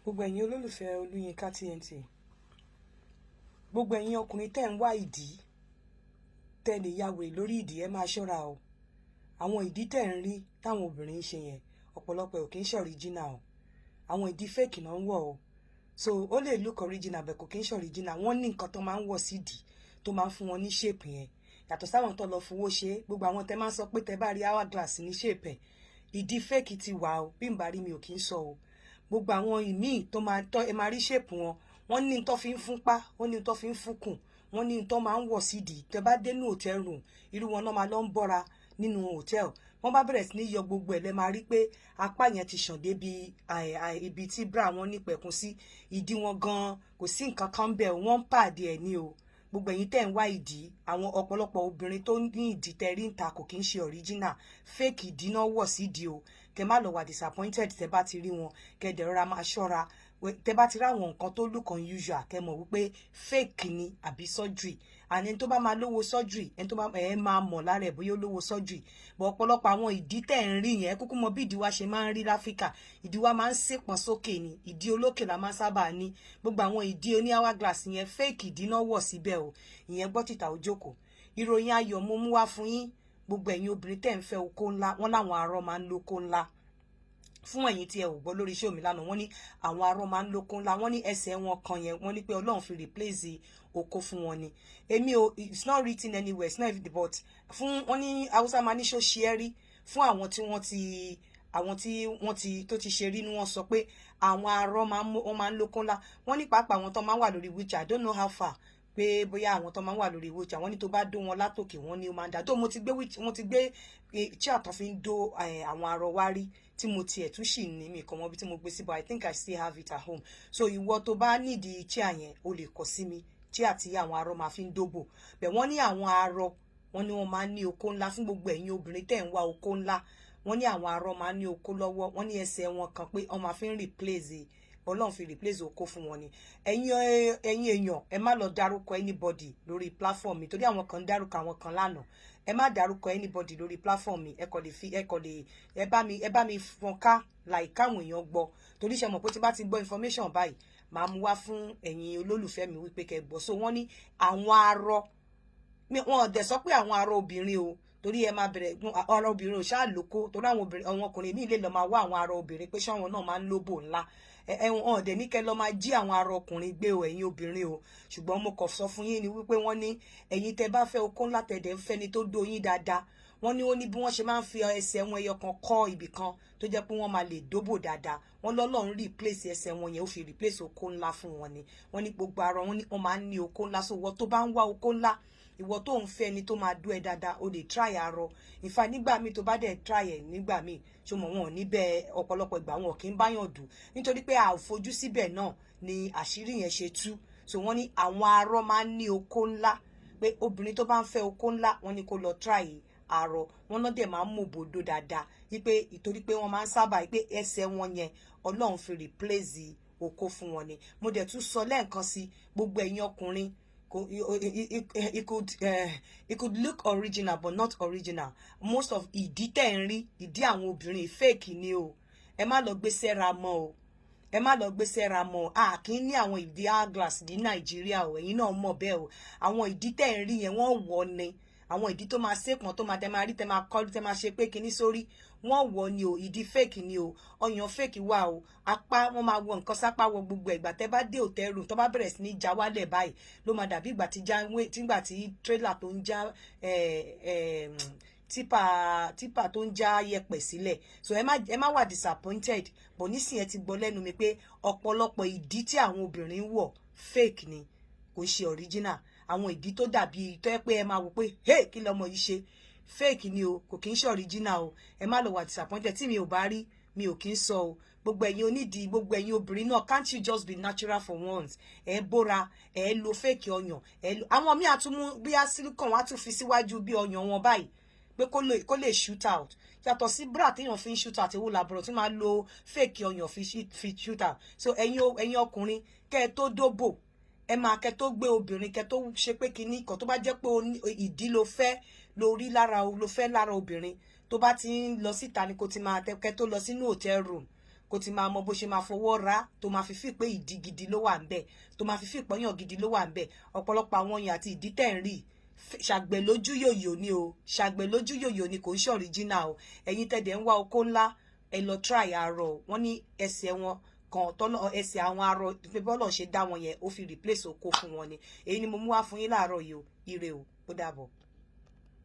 Gbogbo ẹ̀yin olólùfẹ́ Olúyinká TNT, gbogbo ẹ̀yin ọkùnrin tẹ́ ń wá ìdí tẹ́ lè ya wèrè lórí ìdí, ẹ máa ṣọ́ra o. Àwọn ìdí tẹ́ ń rí táwọn obìnrin ń ṣe yẹn ọ̀pọ̀lọpọ̀ ò kì í ṣe original o. Àwọn ìdí fake náà ń wọ̀ o. So ó lè look original bẹ́ẹ̀ kò kì í ṣe original. Wọ́n ní nǹkan tó máa ń wọ̀ sídìí tó máa ń fún wọn ní shape yẹn. Yàtọ̀ sáwọn tó lọ fowó ṣe, gbogbo àwọn tẹ́ máa ń sọ pé tẹ́ bá rí hourglass ní shape ẹ̀, ìdí fake ti wà o. Bí n bá rí mi ò kì í sọ o. Gbogbo àwọn ìmíì tó máa tọ́ ẹ máa rí shape wọn, wọ́n ní tó fi ń fúnpá, wọ́n ní tó fi ń fúnkùn, wọ́n ní tó máa ń wọ̀ sídìí. Tẹ́ bá dé ní hotel room, irú wọn náà máa lọ ń bọ́ra nínú hotel. Wọ́n bá bẹ̀rẹ̀ sí ní yọ gbogbo ẹ̀ lẹ́ máa rí pé apá yẹn ti ṣàn débi ibi tí bra wọn nípẹ̀kun sí. Ìdí wọn gan kò sí nǹkan kan bẹ́ẹ̀, wọ́n ń pàdé ẹ̀ ní o. Gbogbo ẹ̀yin tẹ́ ń wá ìdí, àwọn ọ̀pọ̀lọpọ̀ obìnrin tó ní ìdí tẹ́ rí ń ta kò kí ń ṣe original, fake ìdí náà wọ̀ sídìí o. Kẹ́ má lọ wà disappointed tẹ́ bá ti rí wọn, kẹ́ dẹ̀ rọra máa ṣọ́ra. Tẹ́ bá ti rí àwọn nǹkan tó look unusual, kẹ́ mọ̀ wípé fake ni àbí surgery. And ẹni tó bá máa lówó surgery, ẹni tó bá máa mọ̀ lára ẹ̀ bóyá ó lówó surgery. But ọ̀pọ̀lọpọ̀ àwọn ìdí tẹ́ ń rí yẹn, kúkú mọ bí ìdí wa ṣe máa ń rí láfíríkà. Ìdí wa máa ń sèpọn sókè ni, ìdí olókè la máa ń sábà ní. Gbogbo àwọn ìdí oní hourglass yẹn fake ìdí náà wọ̀ síbẹ̀ o. Ìyẹn gbọ́ tìta ó jókòó. Ìròyìn ayọ̀ mo mú wá fún yín. Gbogbo ẹ̀yin obìnrin tẹ́ ń fẹ́ oko ńlá, wọ́n láwọn arọ máa ń lóko ńlá. Fún ẹ̀yin tí ẹ ò gbọ́ lórí show mi lánàá, wọ́n ní àwọn arọ máa ń lóko ńlá, wọ́n ní ẹsẹ̀ wọn kan yẹn, wọ́n ní pé Ọlọ́run fi replace oko fún wọn ni. Èmi o, it's not written anywhere, it's not even but fún wọ́n ní Hausa máa ní ṣó ṣe é rí fún àwọn tí wọ́n ti tó ti ṣe rí ni wọ́n sọ pé àwọn arọ máa ń lóko ńlá. Wọ́n ní pàápàá àwọn tó máa ń wà lórí wheelchair, I don't know how far pé bóyá àwọn tó máa ń wà lórí wheelchair, wọ́n ní tó bá dó wọn látòkè, wọ́n ní ó máa ń dá. Tó mo ti gbé chair tó fi ń dó àwọn arọ wá rí tí mo tiẹ̀ tún ṣì ní mi kan mọ́ bí tí mo gbé sí, but I think I still have it at home. So ìwọ tó bá nídìí chair yẹn o lè kọ sí mi, chair tí àwọn arọ máa fi ń dóbò. Bẹ́ẹ̀ wọ́n ní àwọn arọ, wọ́n ní wọ́n máa ń ní oko ńlá. Fún gbogbo ẹ̀yin obìnrin tẹ́ ń wá oko ńlá, wọ́n ní àwọn arọ máa ń ní oko lọ́wọ́, wọ́n ní ẹsẹ̀ wọn kan pé wọ́n máa fi ń replace, Ọlọ́run fi replace oko fún wọn ni. Ẹ̀yin èèyàn, ẹ má lọ dárúkọ anybody lórí platform mi, torí àwọn kan dárúkọ àwọn kan lánàá. Ẹ má dárúkọ anybody lórí platform mi. Ẹ bá mi fọn ká like káwọn èèyàn gbọ́, torí ṣe mọ̀ pé tí bá ti gbọ́ information báyìí màá mú wá fún ẹ̀yin olólùfẹ́ mi wípé kẹ́ gbọ́. So wọ́n ní àwọn arọ, wọn ò dẹ̀ sọ pé àwọn arọ obìnrin o, torí ẹ máa bẹ̀rẹ̀ arọ obìnrin ò ṣáà lóko, torí àwọn ọkùnrin míì lè lọ máa wá àwọn arọ obìnrin pé ṣáwọn náà máa ń lóbò ńlá. Ẹ̀wọ̀n ọ̀dẹ̀ ní kẹ́ lọ máa jí àwọn arọ ọkùnrin gbé o, ẹ̀yin obìnrin o. Ṣùgbọ́n mo kàn sọ fún yín ni wípé wọ́n ní ẹ̀yin tẹ́ bá fẹ́ oko ńlá tẹ̀dẹ̀ ń fẹ́ ni tó dó yín dáadáa. Wọ́n ní ó ní bí wọ́n ṣe máa ń fi ẹsẹ̀ wọn ẹyọ kan kọ́ ibì kan tó jẹ́ pé wọ́n máa lè dóbò dáadáa. Wọ́n lọ́lọ́run replace ẹsẹ̀ wọn yẹn, ó fi replace oko ńlá fún wọn ni. Wọ́n ní gbogbo arọ wọn ní wọ́n máa ń ní oko ńlá. So ìwọ tó bá ń wá oko ńlá, ìwọ tó ń fẹ́ ni tó máa dó ẹ dáadáa, o lè try arọ. In fact nígbà míì tó bá dẹ̀ try ẹ̀ nígbà míì, ṣó mọ̀ wọn ò ní bẹ́ẹ̀ ọ̀pọ̀lọpọ̀ ìgbà wọn kì í báyàn dù, nítorí pé a ò fojú síbẹ̀ náà ni àṣírí yẹn ṣe tú. So wọ́n ní àwọn arọ máa ń ní oko ńlá, pé obìnrin tó bá ń fẹ́ oko ńlá, wọ́n ní kó lọ try arọ. Wọ́n náà dẹ̀ máa ń mú bòdó dáadáa, wípé ìtorí pé wọ́n máa ń sábà wípé ẹsẹ̀ wọn yẹn Ọlọ́run fi replace oko fún wọn ni. Mo dẹ̀ tún sọ lẹ́ẹ̀kan sí gbogbo ẹ̀yin ọkùnrin, it could look original but not original. Most of ìdí tẹ́ ń rí, ìdí àwọn obìnrin fake ni o. Ẹ má lọ gbé sẹ́ra mọ́ o. Ẹ má lọ gbé sẹ́ra mọ́. Kì í ní àwọn ìdí hourglass ní Nàìjíríà o, ẹ̀yin náà mọ̀ bẹ́ẹ̀ o. Àwọn ìdí tẹ́ ń rí yẹn wọ́n wọ̀ ni. Àwọn ìdí tó máa sépọn tó máa tẹ́ máa rí, tẹ́ máa kọ́, tẹ́ máa ṣe pé kinní sórí, wọ́n wọ̀ ni o. Ìdí fake ni o. Ọyàn fake wà o. Apá wọ́n máa wọ nǹkan sápá wọ gbogbo ìgbà. Tẹ́ bá dé hotel room tó bá bẹ̀rẹ̀ sí ní já wálẹ̀ báyìí, ló máa dàbí ìgbà tí trailer tó ń já tipa tó ń já yẹ̀pẹ̀ sílẹ̀. So ẹ má wà disappointed. But nísìnyẹn ti gbọ́ lẹ́nu mi pé ọ̀pọ̀lọpọ̀ ìdí tí àwọn obìnrin wọ̀ fake ni, kò ṣe original. Àwọn ìdí tó dàbí tó yẹ pé ẹ máa wò pé hey kí lọmọ yìí ṣe, fake ni o, kò kí ń ṣe original o. Ẹ má lọ wà disappointed. Tí mi ò bá rí, mi ò kí ń sọ o. Gbogbo ẹ̀yin onídìí, gbogbo ẹ̀yin obìnrin náà, can't you just be natural for once? Ẹ bóra, ẹ lo fake ọyàn, àwọn míì àtúmú bí a silicone wá tún fi síwájú bí ọyàn wọn báyìí pé kó lè shoot out. Yàtọ̀ sí bra téèyàn fi ń shoot out, ewu làbúrò tí máa lo fake ọyàn fi shoot out. So ẹ̀yin ọkùnrin kẹ́ ẹ tó dóbò, ẹ máa kẹ́ tó gbé obìnrin, kẹ́ tó ṣe pé kinní kan tó bá jẹ́ pé ìdí ló fẹ́ lórí lára, ló fẹ́ lára obìnrin, tó bá ti ń lọ síta ni kó ti máa kẹ́ tó lọ sínú hotel room, kó ti máa mọ bó ṣe máa fọwọ́ ra tó máa fi pé ìdí gidi ló wà ńbẹ̀ tó máa fi pọ́yàn gidi ló wà ńbẹ̀. Ọ̀pọ̀lọpọ̀ àwọn èèyàn àti ìdí tẹ̀ ń rí ṣàgbẹ̀ lójú yòyò ni o, ṣàgbẹ̀ lójú yòyò ni, kò ń ṣe original o. Ẹ̀yin tẹ̀dẹ̀ ń wá Oko Nla, ẹ lọ try arọ. Wọ́n ní ẹsẹ̀ wọn kan tọ́lọ́ ẹsẹ̀ àwọn arọ pé bọ́lọ̀ ṣe dá wọn yẹn ó fi replace oko fún wọn ni. Èyí ni mo mú wá fún yín láàárọ̀ yìí o. Ire o, ó dàbọ̀.